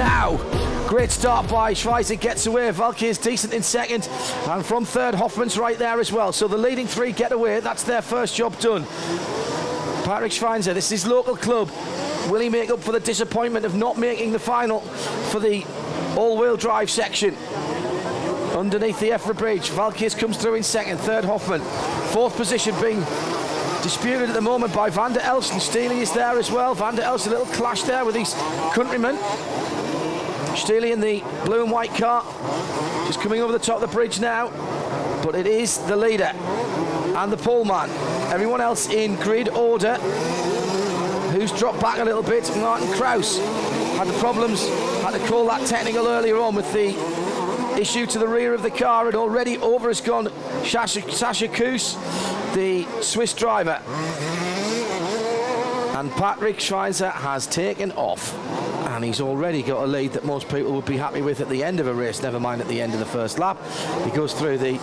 now. Great start by Schweizer, gets away. Valky is decent in second, and from third, Hoffman's right there as well. So the leading three get away. That's their first job done. Patrick Schweizer, this is his local club. Will he make up for the disappointment of not making the final for the all-wheel drive section? Underneath the EFRA bridge, Valkyrs comes through in second, third Hoffman. Fourth position being disputed at the moment by Van der Elst, and Steely is there as well. Van der Elst, a little clash there with his countryman. Steely in the blue and white car, just coming over the top of the bridge now, but it is the leader and the pole man. Everyone else in grid order. Who's dropped back a little bit? Martin Kraus had the problems, had to call that technical earlier on with the issue to the rear of the car, and already over has gone Sasha Kuss, the Swiss driver. And Patrick Schweizer has taken off, and he's already got a lead that most people would be happy with at the end of a race, never mind at the end of the first lap. He goes through the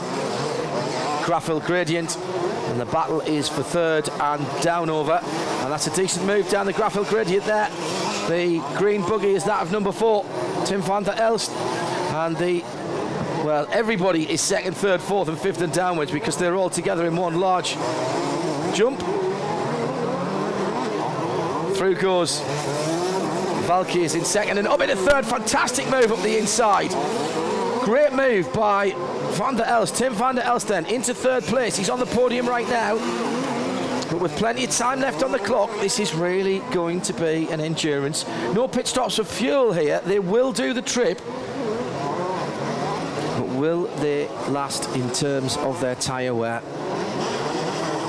Graffel gradient, and the battle is for third and down over, and that's a decent move down the Graffel gradient there. The green buggy is that of number 4, Tim van der Elst, and everybody is second, third, fourth and fifth and downwards because they're all together in one large jump. Through goes Valky is in second and up into third. Fantastic move up the inside. Great move by Van der Elst, Tim van der Elst then into third place. He's on the podium right now, but with plenty of time left on the clock, this is really going to be an endurance. No pit stops for fuel here. They will do the trip, but will they last in terms of their tyre wear?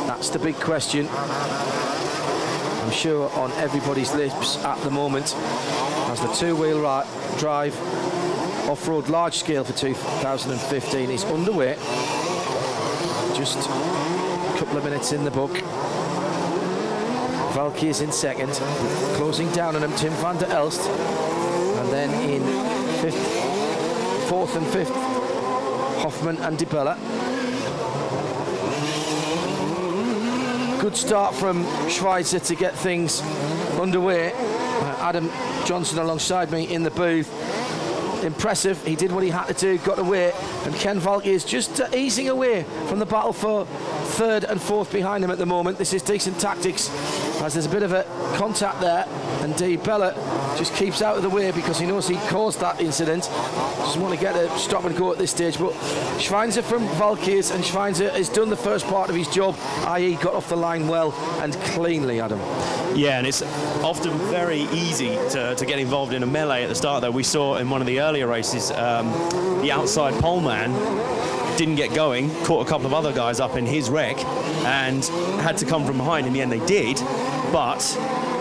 That's the big question, I'm sure, on everybody's lips at the moment, as the two-wheel drive off-road large scale for 2015 is underway. Just a couple of minutes in the book. Valky is in second, closing down on him, Tim van der Elst, and then in fourth and fifth, Hoffman and De Bella. Good start from Schweizer to get things underway. Adam Johnson alongside me in the booth. Impressive, he did what he had to do, got away, and Ken Valky is just easing away from the battle for third and fourth behind him at the moment. This is decent tactics, as there's a bit of a contact there, and De Bella just keeps out of the way because he knows he caused that incident. Doesn't want to get a stop and go at this stage, but Schweizer from Valkyrs, and Schweizer has done the first part of his job, i.e. got off the line well and cleanly, Adam. Yeah, and it's often very easy to get involved in a melee at the start, though. We saw in one of the earlier races, the outside pole man didn't get going, caught a couple of other guys up in his wreck, and had to come from behind. In the end, they did, but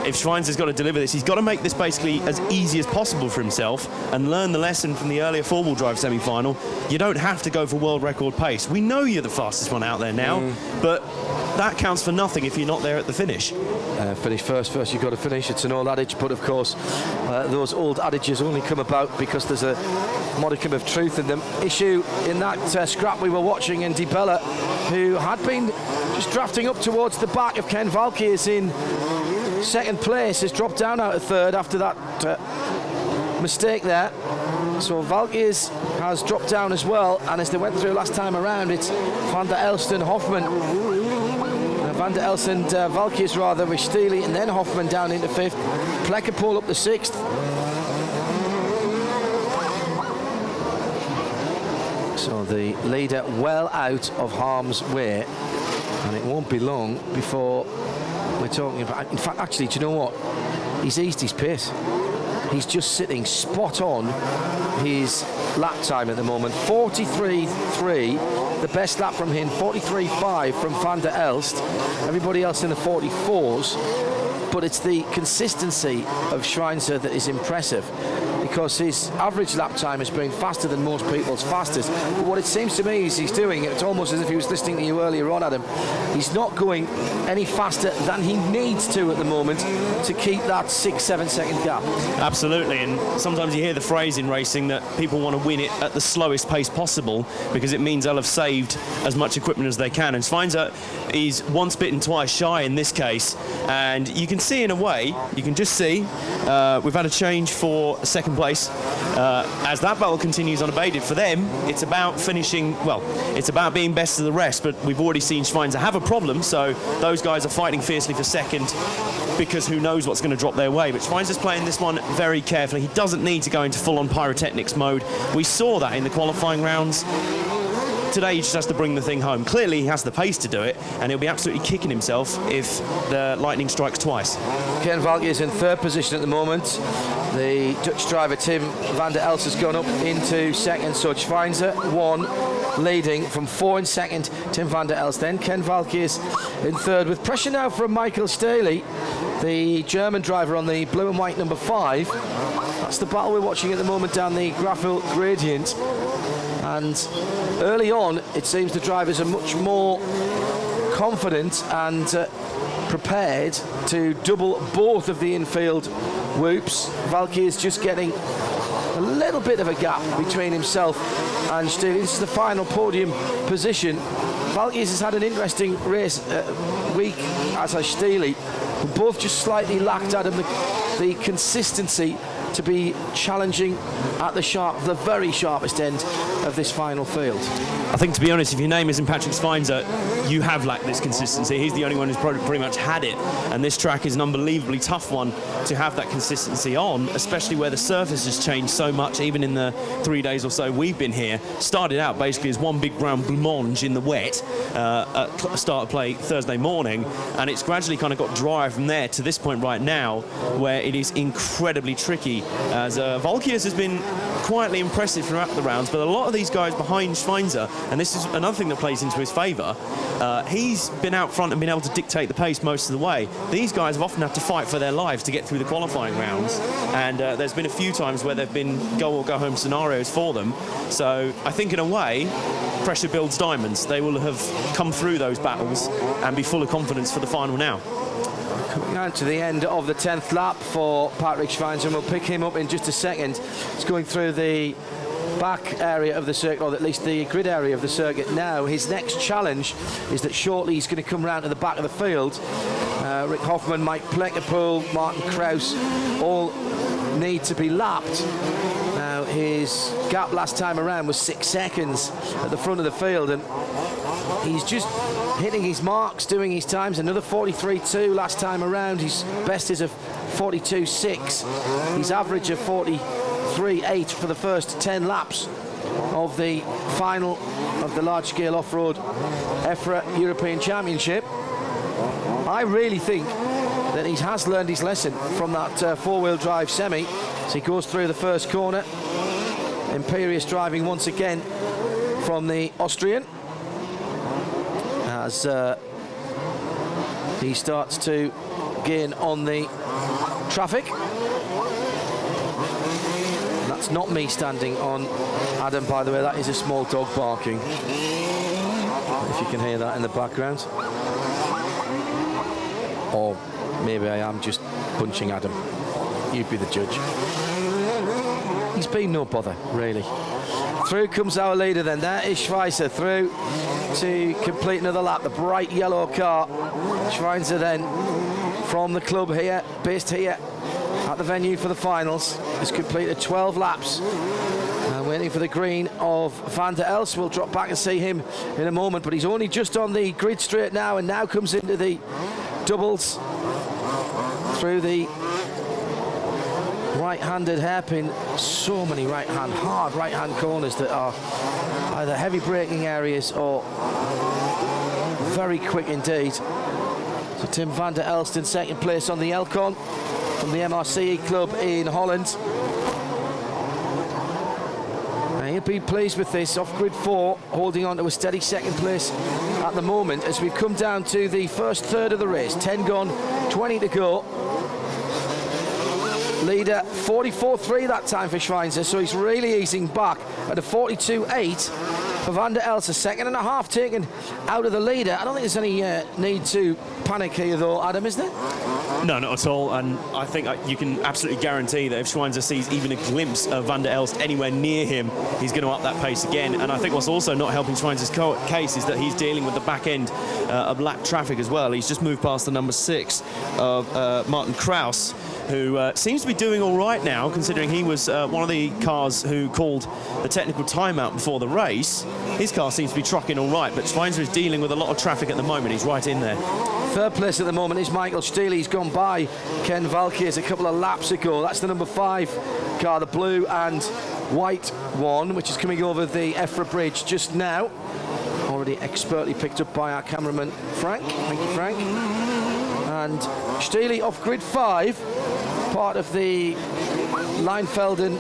if Schweinzer's got to deliver this, he's got to make this basically as easy as possible for himself and learn the lesson from the earlier four-wheel drive semi-final. You don't have to go for world record pace. We know you're the fastest one out there now, but that counts for nothing if you're not there at the finish. Finish first you've got to finish. It's an old adage, but of course those old adages only come about because there's a modicum of truth in them. Issue in that scrap we were watching, and De Bella, who had been just drafting up towards the back of Ken Valky, is in second place, has dropped down out of third after that mistake there. So Valky has dropped down as well, and as they went through last time around, it's Van der Elst and Hoffman. Van der Elst and Valkyrs rather, with Steely and then Hoffman down into fifth. Plekerpool up the sixth. So the leader well out of harm's way, and it won't be long before we're talking about... In fact, actually, do you know what? He's eased his pace. He's just sitting spot on his lap time at the moment. 43.3, the best lap from him. 43.5 from Van der Elst. Everybody else in the 44s. But it's the consistency of Schweinzer that is impressive, because his average lap time has been faster than most people's fastest. But what it seems to me is he's doing, it's almost as if he was listening to you earlier on, Adam, he's not going any faster than he needs to at the moment to keep that 6-7 second gap. Absolutely, and sometimes you hear the phrase in racing that people want to win it at the slowest pace possible because it means they'll have saved as much equipment as they can, and Schweinzer is once bitten twice shy in this case, and you can see in a way, you can just see we've had a change for second place. As that battle continues unabated, for them, it's about finishing, well, it's about being best of the rest, but we've already seen Schweinzer have a problem, so those guys are fighting fiercely for second, because who knows what's going to drop their way. But Schweinzer's playing this one very carefully. He doesn't need to go into full-on pyrotechnics mode. We saw that in the qualifying rounds. Today he just has to bring the thing home. Clearly he has the pace to do it, and he'll be absolutely kicking himself if the lightning strikes twice. Ken Valke is in third position at the moment. The Dutch driver Tim van der Elst has gone up into second, so Schweinzer one, leading from 4 in second, Tim van der Elst. Then Ken Valke is in third, with pressure now from Michael Staley, the German driver on the blue and white number 5. That's the battle we're watching at the moment down the Gravel gradient. And early on, it seems the drivers are much more confident and prepared to double both of the infield whoops. Valke is just getting a little bit of a gap between himself and Staley. This is the final podium position. Valke has had an interesting race week, as has Staley. Both just slightly lacked Adam the consistency to be challenging at the very sharpest end of this final field. I think, to be honest, if your name isn't Patrick Schweinzer, you have lacked this consistency. He's the only one who's pretty much had it, and this track is an unbelievably tough one to have that consistency on, especially where the surface has changed so much, even in the 3 days or so we've been here. Started out basically as one big brown blancmange in the wet at start of play Thursday morning, and it's gradually kind of got drier from there to this point right now, where it is incredibly tricky, as Valkiers has been quietly impressive throughout the rounds, but a lot of these guys behind Schweinzer, and this is another thing that plays into his favour, he's been out front and been able to dictate the pace most of the way. These guys have often had to fight for their lives to get through the qualifying rounds, and there's been a few times where there've been go or go home scenarios for them. So I think in a way, pressure builds diamonds. They will have come through those battles and be full of confidence for the final now. Coming on to the end of the 10th lap for Patrick Schweinzer, and we'll pick him up in just a second. He's going through the back area of the circuit, or at least the grid area of the circuit now. His next challenge is that shortly he's going to come round to the back of the field. Rick Hoffman, Mike Pleckerpool, Martin Kraus all need to be lapped. Now his gap last time around was 6 seconds at the front of the field, and he's just hitting his marks, doing his times. Another 43.2 last time around. His best is a 42.6. His average of 43.8 for the first 10 laps of the final of the large-scale off-road EFRA European Championship. I really think that he has learned his lesson from that four-wheel drive semi as he goes through the first corner. Imperious driving once again from the Austrian as he starts to gain on the traffic. That's not me standing on Adam, by the way. That is a small dog barking, if you can hear that in the background. Or maybe I am just punching Adam. You'd be the judge. He's been no bother, really. Through comes our leader then. There is Schweinzer through to complete another lap. The bright yellow car. Schweinzer then from the club here, based here at the venue for the finals, has completed 12 laps. Waiting for the green of Van der Elst. We'll drop back and see him in a moment, but he's only just on the grid straight now, and now comes into the doubles through the right-handed hairpin. So many hard right-hand corners that are either heavy braking areas or very quick indeed. So Tim van der Elst in second place on the Elcon from the MRCE club in Holland. He'll be pleased with this. Off-grid 4, holding on to a steady second place at the moment as we come down to the first third of the race. 10 gone, 20 to go. Leader 44.3 that time for Schweinzer, so he's really easing back at a 42.8 for Van der Elst. A second and a half taken out of the leader. I don't think there's any need to panic here though, Adam, is there? No, not at all, and I think you can absolutely guarantee that if Schweinzer sees even a glimpse of Van der Elst anywhere near him, he's going to up that pace again. And I think what's also not helping Schweinzer's case is that he's dealing with the back end of lap traffic as well. He's just moved past the number 6 of Martin Kraus, who seems to be doing all right now, considering he was one of the cars who called the technical timeout before the race. His car seems to be trucking all right, but Schweinzer is dealing with a lot of traffic at the moment. He's right in there. Third place at the moment is Michael Steele. He's gone by Ken Valkiers a couple of laps ago. That's the number 5 car, the blue and white one, which is coming over the EFRA bridge just now. Already expertly picked up by our cameraman Frank. Thank you, Frank. And Steele off grid 5, part of the Leinfelden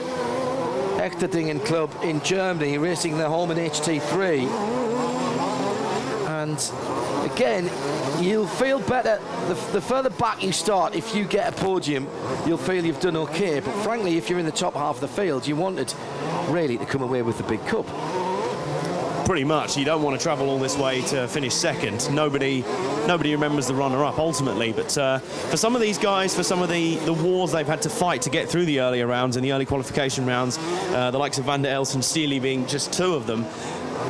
Echterdingen Club in Germany, racing their home in HT3. And again, you'll feel better the further back you start. If you get a podium, you'll feel you've done okay. But frankly, if you're in the top half of the field, you wanted really to come away with the big cup. Pretty much. You don't want to travel all this way to finish second. Nobody remembers the runner-up ultimately, but for some of these guys, for some of the wars they've had to fight to get through the earlier rounds and the early qualification rounds, the likes of Van der Elst and Steele being just 2 of them,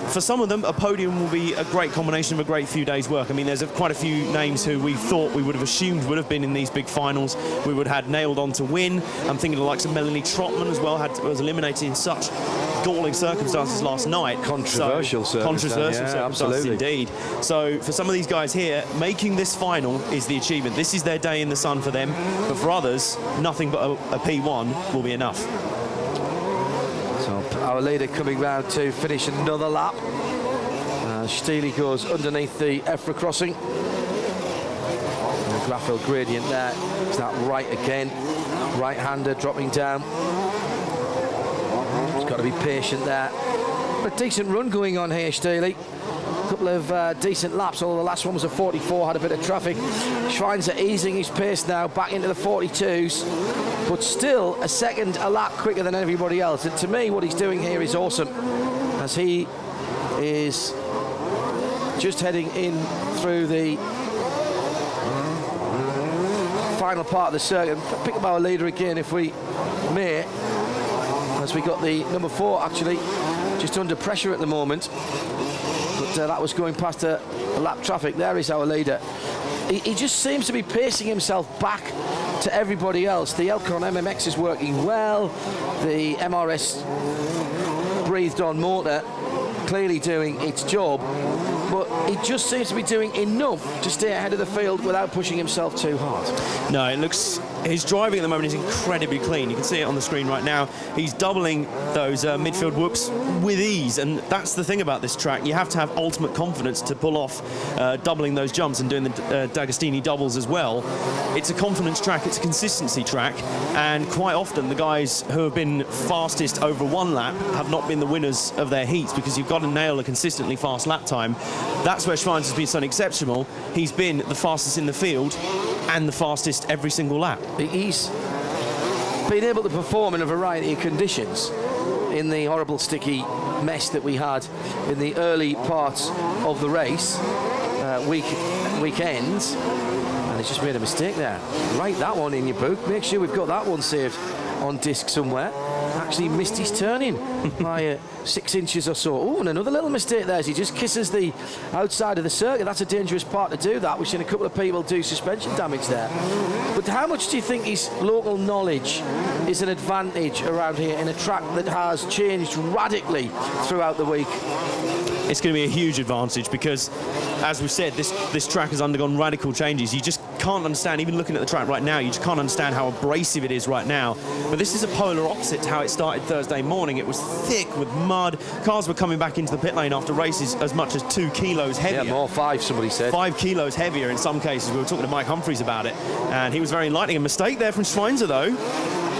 for some of them, a podium will be a great combination of a great few days' work. I mean, there's quite a few names who we thought we would have assumed would have been in these big finals. We would have had nailed on to win. I'm thinking of the likes of Melanie Trotman as well, was eliminated in such galling circumstances last night. Controversial circumstances, absolutely, indeed. So for some of these guys here, making this final is the achievement. This is their day in the sun for them. But for others, nothing but a P1 will be enough. So our leader coming round to finish another lap. Steele goes underneath the EFRA crossing. And the graphil gradient there. Is that right again? Right-hander dropping down. He's got to be patient there. A decent run going on here, Steele. A couple of decent laps, although the last one was a 44, had a bit of traffic. Schweinzer easing his pace now, back into the 42s, but still a second a lap quicker than everybody else. And to me, what he's doing here is awesome, as he is just heading in through the final part of the circuit. Pick up our leader again, if we may, as we got the number 4 actually just under pressure at the moment. But that was going past a lap traffic. There is our leader. He just seems to be pacing himself back to everybody else. The Elcon MMX is working well. The MRS breathed on motor clearly doing its job, but he just seems to be doing enough to stay ahead of the field without pushing himself too hard. No, it looks, his driving at the moment is incredibly clean. You can see it on the screen right now. He's doubling those midfield whoops with ease, and that's the thing about this track. You have to have ultimate confidence to pull off doubling those jumps and doing the D'Agostini doubles as well. It's a confidence track, it's a consistency track, and quite often the guys who have been fastest over one lap have not been the winners of their heats, because you've got to nail a consistently fast lap time. That's where Schweinzer's been so exceptional. He's been the fastest in the field and the fastest every single lap. He's been able to perform in a variety of conditions in the horrible sticky mess that we had in the early parts of the race, weekends, and he's just made a mistake there. Write that one in your book. Make sure we've got that one saved on disc somewhere. Actually missed his turning by 6 inches or so. Oh, and another little mistake there as he just kisses the outside of the circuit. That's a dangerous part to do that. We've seen a couple of people do suspension damage there. But how much do you think his local knowledge is an advantage around here in a track that has changed radically throughout the week? It's going to be a huge advantage because, as we've said, this track has undergone radical changes. You just can't understand, even looking at the track right now, you just can't understand how abrasive it is right now. But this is a polar opposite to how it started Thursday morning. It was thick with mud. Cars were coming back into the pit lane after races as much as 2 kilos heavier. Yeah, more 5, somebody said. 5 kilos heavier in some cases. We were talking to Mike Humphreys about it, and he was very enlightening. A mistake there from Schweinzer, though.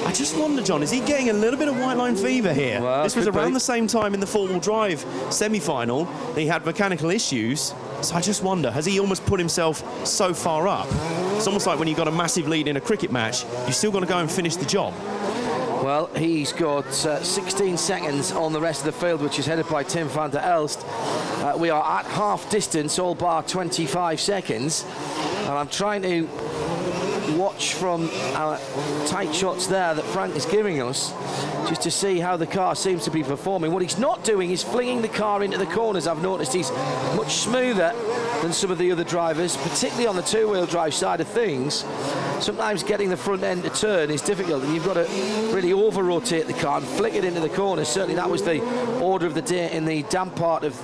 I just wonder, John, is he getting a little bit of white line fever here? Well, this was around the same time in the four-wheel drive semi-final that he had mechanical issues. So I just wonder, has he almost put himself so far up? It's almost like when you've got a massive lead in a cricket match, you've still got to go and finish the job. Well, he's got 16 seconds on the rest of the field, which is headed by Tim van der Elst. We are at half distance, all bar 25 seconds. And I'm trying to watch from our tight shots there that Frank is giving us, just to see how the car seems to be performing. What he's not doing is flinging the car into the corners. I've noticed he's much smoother than some of the other drivers, particularly on the two-wheel drive side of things. sometimes getting the front end to turn is difficult, and you've got to really over-rotate the car and flick it into the corner. Certainly that was the order of the day in the damp part of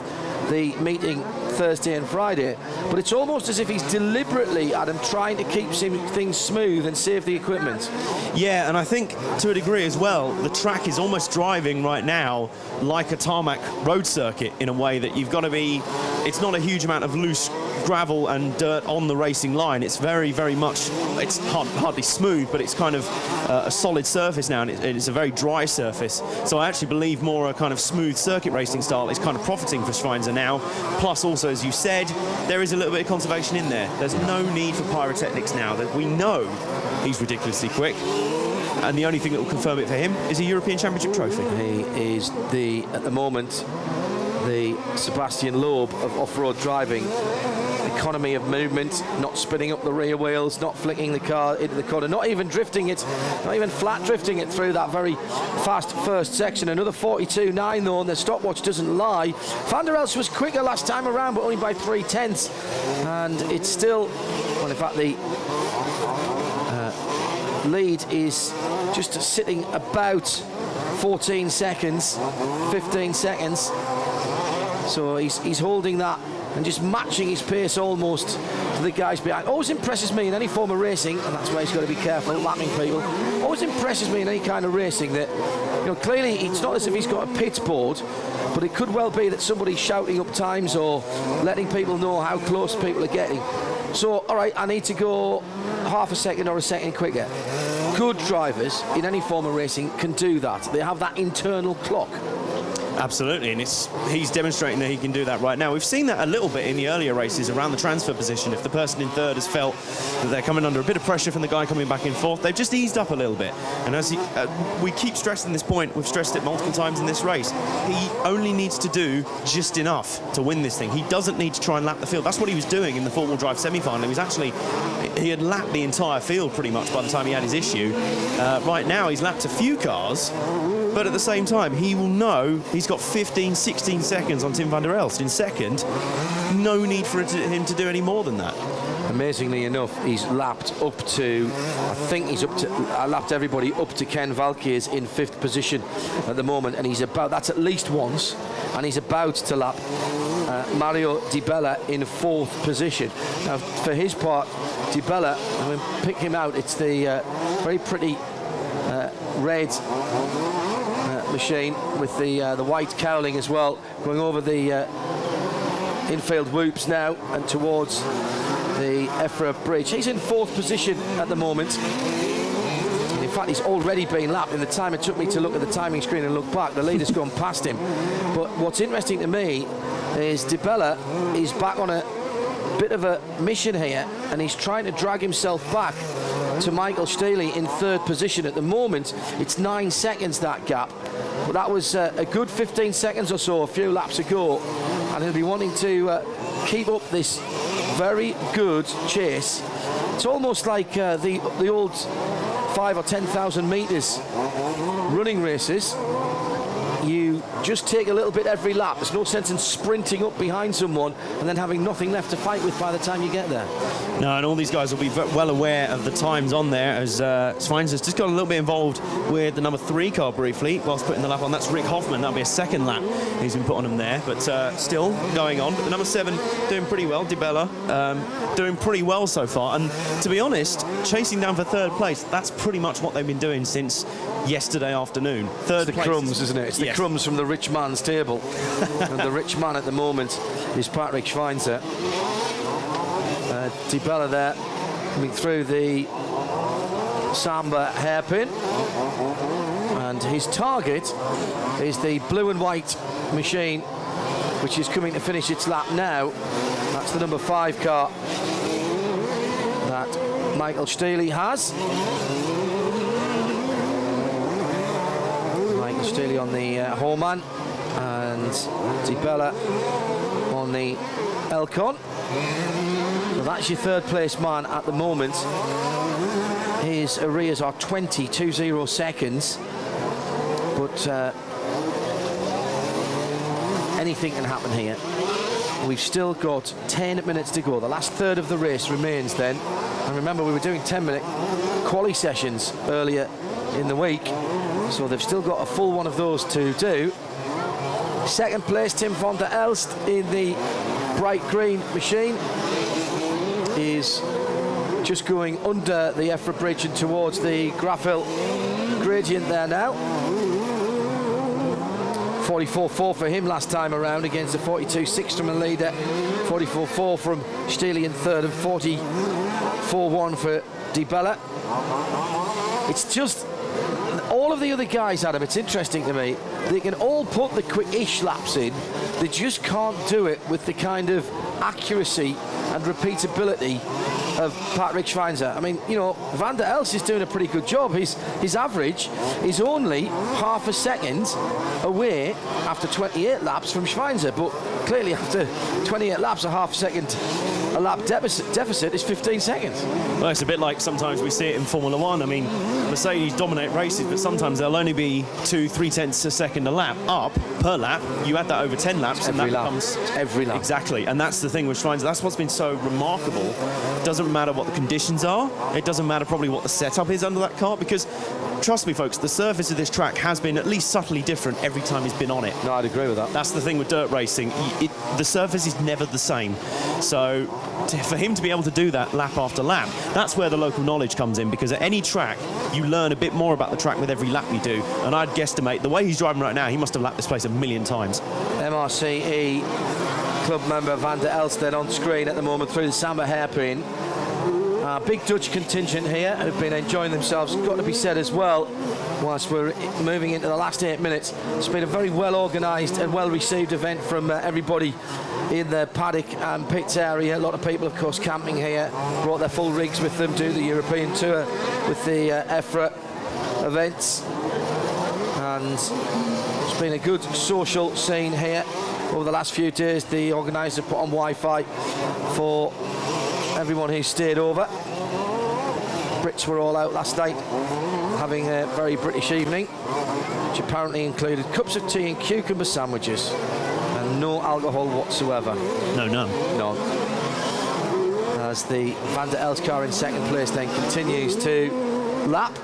the meeting Thursday and Friday, but it's almost as if he's deliberately, Adam, trying to keep things smooth and save the equipment. Yeah, and I think to a degree as well, the track is almost driving right now like a tarmac road circuit in a way that you've got to be, it's not a huge amount of loose gravel and dirt on the racing line. It's very, very much, it's hardly smooth, but it's kind of a solid surface now, and it's a very dry surface. So I actually believe more a kind of smooth circuit racing style is kind of profiting for Schweinzer now. Plus also, as you said, there is a little bit of conservation in there. There's no need for pyrotechnics now. That we know he's ridiculously quick. And the only thing that will confirm it for him is a European Championship trophy. He is at the moment, the Sebastian Loeb of off-road driving. Economy of movement, not spinning up the rear wheels, not flicking the car into the corner, not even drifting it, not even flat drifting it through that very fast first section. Another 42.9 though, and the stopwatch doesn't lie. Van der Elst was quicker last time around, but only by 0.3, and it's still, well, in fact, the lead is just sitting about 14 seconds, 15 seconds. So he's holding that and just matching his pace almost to the guys behind. Always impresses me in any form of racing, and that's why he's got to be careful lapping people. Always impresses me in any kind of racing that, you know, clearly it's not as if he's got a pit board, but it could well be that somebody's shouting up times or letting people know how close people are getting. So, all right, I need to go half a second or a second quicker. Good drivers in any form of racing can do that. They have that internal clock. Absolutely, and he's demonstrating that he can do that right now. We've seen that a little bit in the earlier races around the transfer position. If the person in third has felt that they're coming under a bit of pressure from the guy coming back in fourth, they've just eased up a little bit. And as we keep stressing this point, we've stressed it multiple times in this race, he only needs to do just enough to win this thing. He doesn't need to try and lap the field. That's what he was doing in the four-wheel drive semi-final. He had lapped the entire field pretty much by the time he had his issue. Right now, he's lapped a few cars, but at the same time, he will know he's got 15, 16 seconds on Tim van der Elst in second. No need for him to do any more than that. Amazingly enough, he's lapped up to, I think he's up to, lapped everybody up to Ken Valkeers in fifth position at the moment, and that's at least once, and he's about to lap Mario Di Bella in fourth position. Now, for his part, Di Bella, I'm going to pick him out, it's the very pretty red machine with the white cowling as well, going over the infield whoops now and towards the EFRA bridge. He's in fourth position at the moment. In fact, he's already been lapped. In the time it took me to look at the timing screen and look back, the leader's gone past him. But what's interesting to me is Di Bella is back on a bit of a mission here, and he's trying to drag himself back to Michael Steely in third position. At the moment, it's 9 seconds, that gap. But that was a good 15 seconds or so a few laps ago, and he'll be wanting to keep up this very good chase. It's almost like the old 5,000 or 10,000 metres running races. You just take a little bit every lap. There's no sense in sprinting up behind someone and then having nothing left to fight with by the time you get there. No, and all these guys will be well aware of the times on there, as Schweinzer's just got a little bit involved with the number 3 car briefly whilst putting the lap on. That's Rick Hoffman. That'll be a second lap he's been put on him there, but still going on. But the number 7 doing pretty well, Di Bella, doing pretty well so far. And to be honest, chasing down for third place, that's pretty much what they've been doing since yesterday afternoon. Third place. Crumbs, isn't it? It's the crumbs from the rich man's table. And the rich man at the moment is Patrick Schweinzer. Di Bella there coming through the Samba hairpin, and his target is the blue and white machine, which is coming to finish its lap now. That's the number 5 car that Michael Steely has. Michael Steely on the Horman and Di Bella on the Elcon. So that's your third place man at the moment. His arrears are 20 seconds, but anything can happen here. We've still got 10 minutes to go. The last third of the race remains then. And remember, we were doing 10-minute quali sessions earlier in the week, so they've still got a full one of those to do. Second place, Tim van der Elst in the bright green machine is just going under the EFRA bridge and towards the Grafhill gradient there now. 44.4 for him last time around against the 42.6 from a leader. 44.4 from Steely in third and 44.1 for Di Bella. It's just all of the other guys, Adam, it's interesting to me, they can all put the quick-ish laps in, they just can't do it with the kind of accuracy and repeatability of Patrick Schweinzer. I mean, you know, Van der Elst is doing a pretty good job. His average is only half a second away after 28 laps from Schweinzer, but clearly after 28 laps, a half second a lap deficit is 15 seconds. Well, it's a bit like sometimes we see it in Formula One. I mean, Mercedes dominate races, but sometimes they'll only be 2-3 tenths a second a lap up per lap. You add that over 10 laps, and that becomes every lap. Exactly, and that's the thing with Schweinzer. That's what's been so remarkable. It doesn't matter what the conditions are. It doesn't matter probably what the setup is under that car, because trust me, folks, the surface of this track has been at least subtly different every time he's been on it. No, I'd agree with that. That's the thing with dirt racing. The surface is never the same. So for him to be able to do that lap after lap, that's where the local knowledge comes in, because at any track, you learn a bit more about the track with every lap you do. And I'd guesstimate, the way he's driving right now, he must have lapped this place a million times. MRCE club member Van der Elst then on screen at the moment through the Samba hairpin. Big Dutch contingent here and have been enjoying themselves. Got to be said as well, whilst we're moving into the last 8 minutes, it's been a very well organised and well received event from everybody in the paddock and pits area. A lot of people, of course, camping here, brought their full rigs with them, do the European tour with the EFRA events, and it's been a good social scene here over the last few days. The organisers put on Wi-Fi for everyone who stayed over. Brits were all out last night having a very British evening, which apparently included cups of tea and cucumber sandwiches and no alcohol whatsoever. No, none. None. As the Van der Elst car in second place then continues to lap.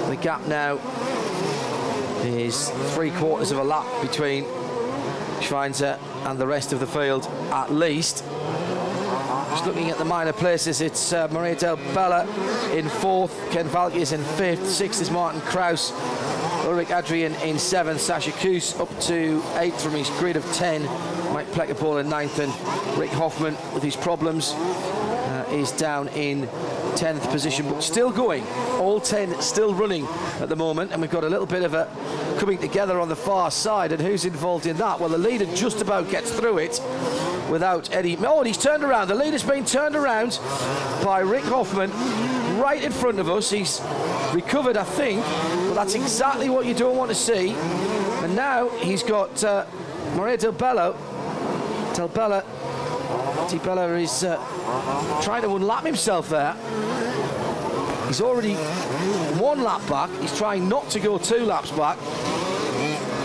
The gap now is 3/4 of a lap between Schweinzer and the rest of the field at least. Just looking at the minor places, it's Maria Del Bella in fourth, Ken Valke is in fifth, sixth is Martin Kraus, Ulrich Adrian in seventh, Sasha Kuss up to eighth from his grid of 10, Mike Pleckerpool in ninth, and Rick Hoffman with his problems is down in 10th position, but still going. All 10 still running at the moment, and we've got a little bit of a coming together on the far side, and who's involved in that? Well, the leader just about gets through it without any... Oh, and he's turned around. The leader's been turned around by Rick Hoffman right in front of us. He's recovered, I think, but that's exactly what you don't want to see. And now he's got Maria Di Bella is trying to unlap himself there. He's already 1 lap back. He's trying not to go 2 laps back.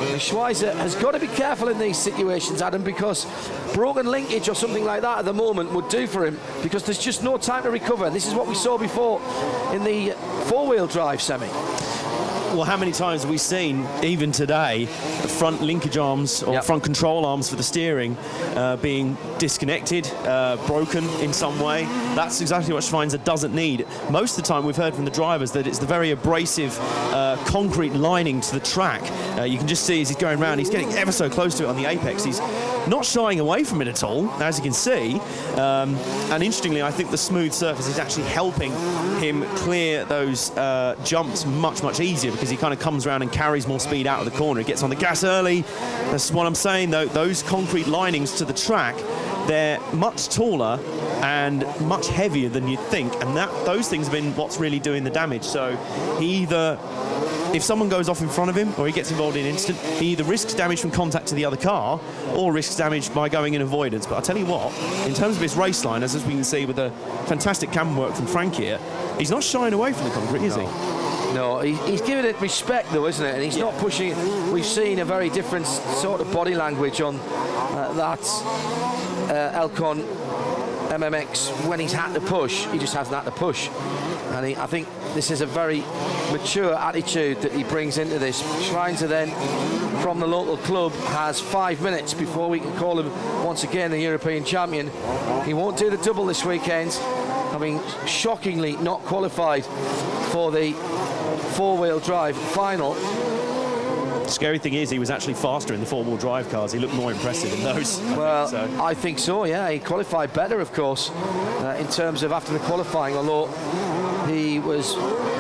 And Schweinzer has got to be careful in these situations, Adam, because broken linkage or something like that at the moment would do for him, because there's just no time to recover. This is what we saw before in the 4-wheel drive semi. Well, how many times have we seen, even today, the front linkage arms or front control arms for the steering being disconnected, broken in some way? That's exactly what Schweinzer doesn't need. Most of the time we've heard from the drivers that it's the very abrasive concrete lining to the track. You can just see as he's going around, he's getting ever so close to it on the apex. He's not shying away from it at all, as you can see. And interestingly, I think the smooth surface is actually helping him clear those jumps much easier, because he kind of comes around and carries more speed out of the corner. He gets on the gas early. That's what I'm saying, though. Those concrete linings to the track, they're much taller and much heavier than you'd think, and those things have been what's really doing the damage. So he either, if someone goes off in front of him or he gets involved in an incident, he either risks damage from contact to the other car or risks damage by going in avoidance. But I'll tell you what, in terms of his race line, as we can see with the fantastic camera work from Frank here, he's not shying away from the concrete, is he? No, he's giving it respect, though, isn't it? And he's not pushing it. We've seen a very different sort of body language on that Elcon MMX when he's had to push, he just hasn't had to push. And I think this is a very mature attitude that he brings into this. Schweinzer then, from the local club, has 5 minutes before we can call him once again the European champion. He won't do the double this weekend, having shockingly not qualified for the four-wheel drive final. The scary thing is he was actually faster in the four-wheel drive cars. He looked more impressive in those. I think so, yeah. He qualified better, of course, in terms of after the qualifying, although he was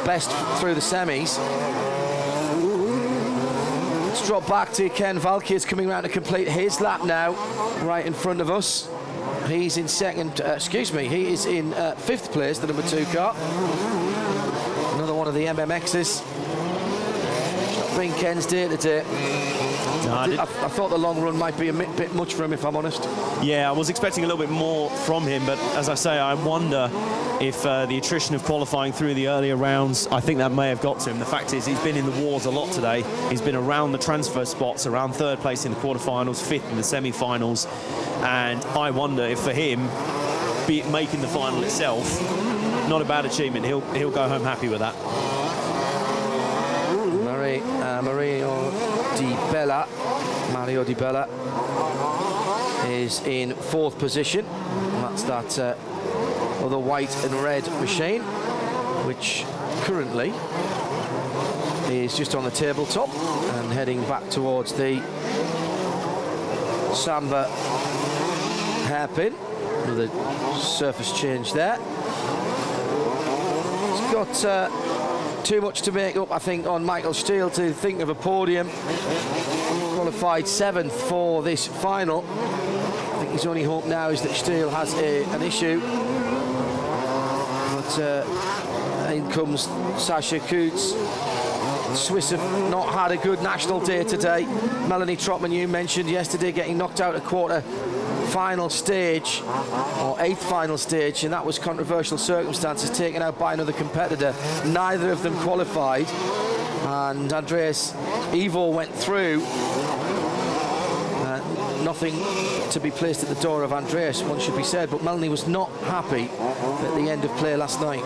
best through the semis. Let's drop back to Ken Valkyr's coming around to complete his lap now, right in front of us. He's in he is in 5th place, the number 2 car. Another one of the MMXs. Not been Ken's day today. I thought the long run might be a bit much for him, if I'm honest. Yeah, I was expecting a little bit more from him, but as I say, I wonder if the attrition of qualifying through the earlier rounds, I think that may have got to him. The fact is, he's been in the wars a lot today. He's been around the transfer spots, around 3rd place in the quarterfinals, 5th in the semi-finals, and I wonder if for him, be it making the final itself, not a bad achievement. He'll go home happy with that. Mario Di Bella is in 4th position. That's that other white and red machine, which currently is just on the tabletop and heading back towards the Samba hairpin with a surface change there. It's got too much to make up, I think, on Michael Steele to think of a podium. Qualified 7th for this final. I think his only hope now is that Steele has an issue. But in comes Sasha Coutts. Swiss have not had a good national day today. Melanie Trotman, you mentioned yesterday, getting knocked out at quarter final stage, or 8th final stage, and that was controversial circumstances, taken out by another competitor. Neither of them qualified, and Andreas Ivo went through. Nothing to be placed at the door of Andreas, one should be said, but Melanie was not happy at the end of play last night.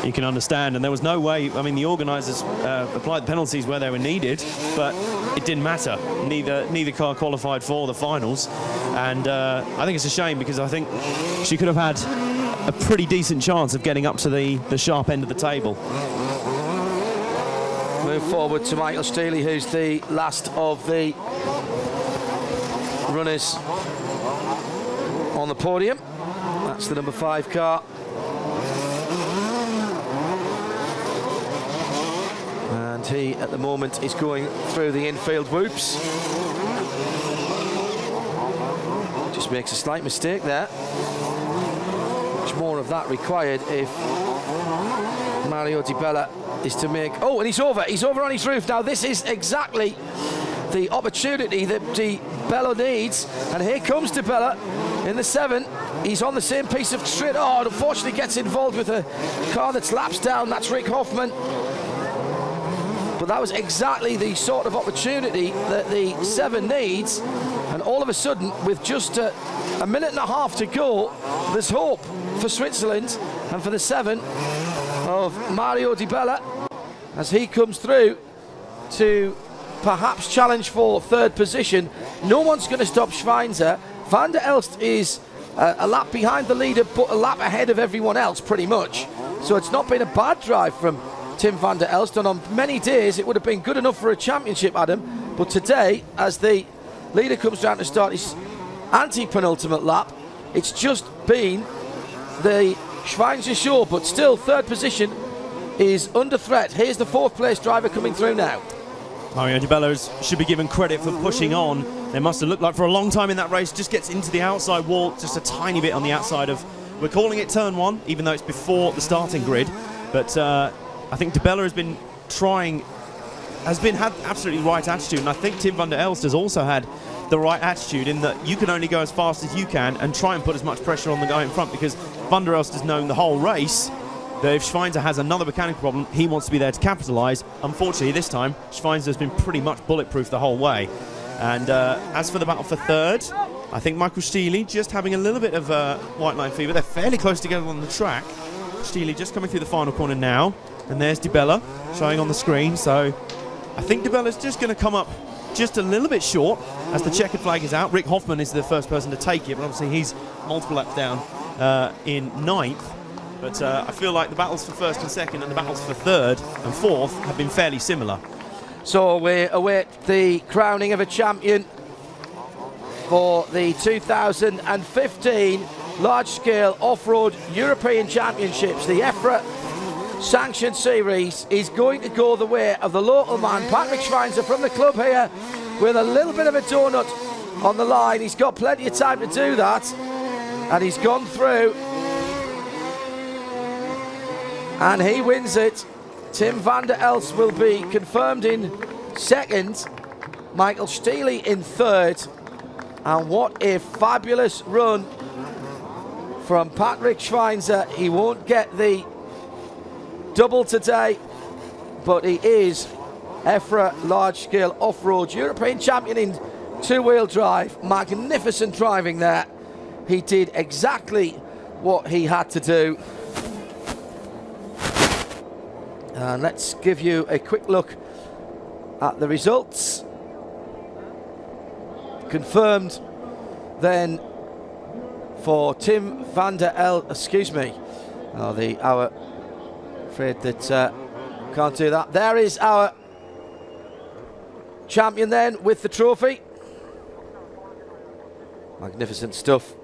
You can understand, and there was no way. I mean, the organisers applied the penalties where they were needed, but it didn't matter. Neither car qualified for the finals, and I think it's a shame, because I think she could have had a pretty decent chance of getting up to the sharp end of the table. Move forward to Michael Steele, who's the last of the runners on the podium. That's the number 5 car. And he, at the moment, is going through the infield whoops. Just makes a slight mistake there. Much more of that required if Mario Di Bella is to make... Oh, and he's over on his roof. Now, this is exactly the opportunity that Di Bella needs. And here comes Di Bella in the 7. He's on the same piece of straight. Oh, unfortunately gets involved with a car that's lapsed down. That's Rick Hoffman. But that was exactly the sort of opportunity that the 7 needs. And all of a sudden, with just a minute and a half to go, there's hope for Switzerland and for the 7 of Mario Di Bella as he comes through to perhaps challenge for 3rd position. No one's going to stop Schweinzer. Van der Elst is a lap behind the leader, but a lap ahead of everyone else, pretty much. So it's not been a bad drive from Tim van der Elst, and on many days it would have been good enough for a championship, Adam. But today, as the leader comes down to start his anti-penultimate lap, it's just been the Schweinzer show, but still 3rd position is under threat. Here's the 4th place driver coming through now. Mario Di Bella should be given credit for pushing on. It must have looked like for a long time in that race, just gets into the outside wall, just a tiny bit on the outside of, we're calling it turn 1, even though it's before the starting grid. But I think Di Bella has been had absolutely right attitude, and I think Tim van der Elst has also had the right attitude, in that you can only go as fast as you can and try and put as much pressure on the guy in front, because van der Elst has known the whole race that if Schweinzer has another mechanical problem, he wants to be there to capitalise. Unfortunately, this time, Schweinzer has been pretty much bulletproof the whole way. And as for the battle for 3rd, I think Michael Steely just having a little bit of white line fever. They're fairly close together on the track. Steely just coming through the final corner now. And there's DiBella showing on the screen. So I think DiBella's just going to come up just a little bit short as the checkered flag is out. Rick Hoffman is the first person to take it, but obviously he's multiple laps down in 9th. But I feel like the battles for 1st and 2nd and the battles for 3rd and 4th have been fairly similar. So we await the crowning of a champion for the 2015 large-scale off-road European Championships. The EFRA sanctioned series is going to go the way of the local man, Patrick Schweinzer from the club here, with a little bit of a donut on the line. He's got plenty of time to do that, and he's gone through, and he wins it. Tim van der Elst will be confirmed in 2nd, Michael Steely in 3rd, and what a fabulous run from Patrick Schweinzer. He won't get the double today, but he is EFRA large-scale off-road European champion in 2-wheel drive. Magnificent driving there. He did exactly what he had to do. And let's give you a quick look at the results. Confirmed then for Tim van der Elst, excuse me, afraid that can't do that. There is our champion then with the trophy. Magnificent stuff.